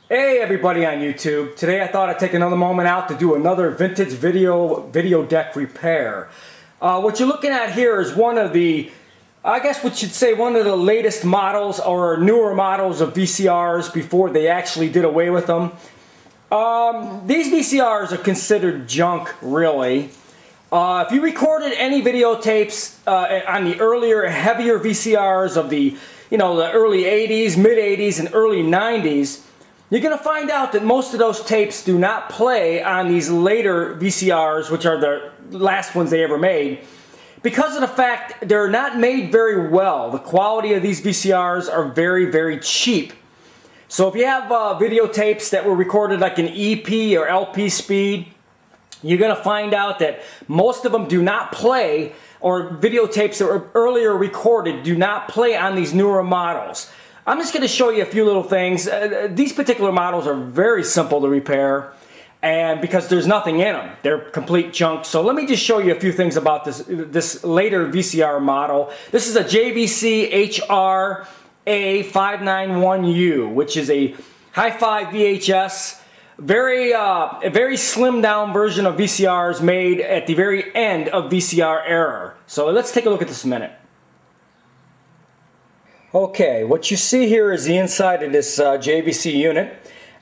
Hey everybody on YouTube. Today I thought I'd take another moment out to do another vintage video deck repair. What you're looking at here is one of the, I guess what you'd say, one of the latest models or newer models of VCRs before they actually did away with them. These VCRs are considered junk, really. If you recorded any videotapes on the earlier, heavier VCRs of the early 80s, mid 80s, and early 90s, you're going to find out that most of those tapes do not play on these later VCRs, which are the last ones they ever made, because of the fact they're not made very well. The quality of these VCRs are very, very cheap. So if you have videotapes that were recorded like an EP or LP speed, you're going to find out that most of them do not play, or videotapes that were earlier recorded do not play on these newer models. I'm just going to show you a few little things. These particular models are very simple to repair, and because there's nothing in them, they're complete junk. So let me just show you a few things about this later VCR model. This is a JVC HR-A591U, which is a hi-fi VHS. A very slimmed down version of VCRs made at the very end of VCR era. So let's take a look at this a minute. Okay, what you see here is the inside of this JVC unit.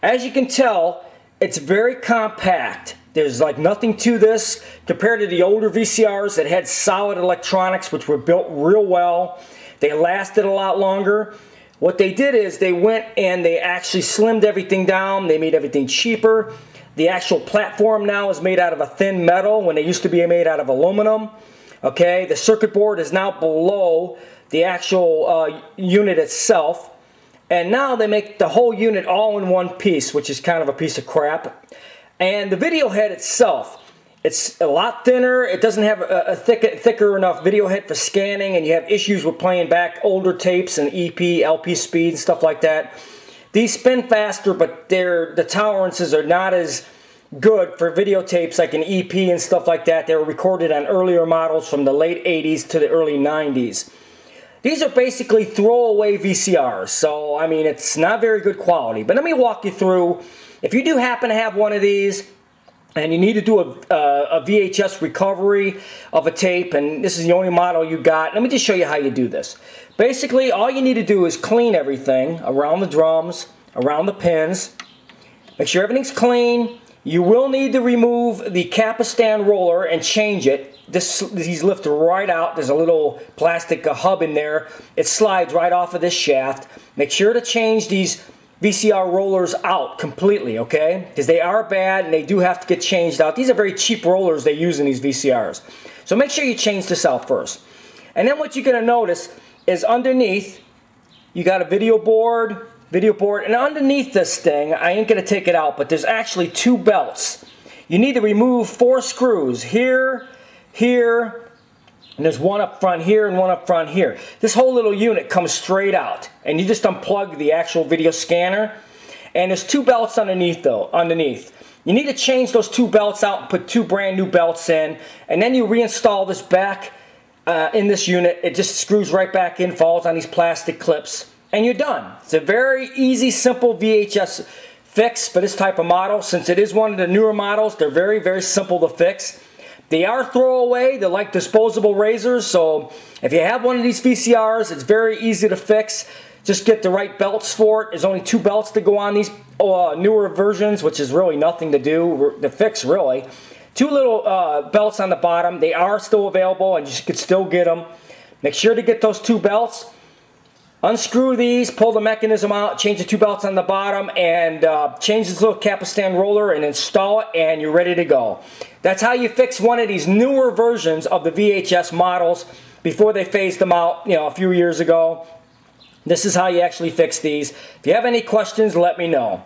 As you can tell, it's very compact. There's like nothing to this compared to the older VCRs that had solid electronics, which were built real well. They lasted a lot longer. What they did is they went and they actually slimmed everything down. They made everything cheaper. The actual platform now is made out of a thin metal when they used to be made out of aluminum. Okay, the circuit board is now below the actual unit itself, and now they make the whole unit all in one piece, which is kind of a piece of crap. And the video head itself, it's a lot thinner. It doesn't have a thicker enough video head for scanning, and you have issues with playing back older tapes and EP, LP speed and stuff like that. These spin faster, but the tolerances are not as good for videotapes like an EP and stuff like that. They were recorded on earlier models from the late 80s to the early 90s. These are basically throwaway VCRs, so I mean it's not very good quality. But let me walk you through. If you do happen to have one of these and you need to do a VHS recovery of a tape, and this is the only model you got, let me just show you how you do this. Basically, all you need to do is clean everything around the drums, around the pins. Make sure everything's clean. You will need to remove the Capistan roller and change it. These lift right out. There's a little plastic hub in there. It slides right off of this shaft. Make sure to change these VCR rollers out completely, okay? Because they are bad and they do have to get changed out. These are very cheap rollers they use in these VCRs. So make sure you change this out first. And then what you're going to notice is underneath, you got a video board, and underneath this thing, I ain't going to take it out, but there's actually two belts. You need to remove 4 screws here, here, and there's one up front here and one up front here. This whole little unit comes straight out, and you just unplug the actual video scanner, and there's 2 belts underneath though. You need to change those 2 belts out and put 2 brand new belts in, and then you reinstall this back in this unit. It just screws right back in, falls on these plastic clips, and you're done. It's a very easy, simple VHS fix for this type of model. Since it is one of the newer models, they're very, very simple to fix. They are throwaway. They're like disposable razors, so if you have one of these VCRs, it's very easy to fix. Just get the right belts for it. There's only 2 belts to go on these newer versions, which is really nothing to do, to fix really. 2 little belts on the bottom. They are still available and you can still get them. Make sure to get those 2 belts. Unscrew these, pull the mechanism out, change the 2 belts on the bottom, and change this little Capistan roller and install it, and you're ready to go. That's how you fix one of these newer versions of the VHS models before they phased them out, a few years ago. This is how you actually fix these. If you have any questions, let me know.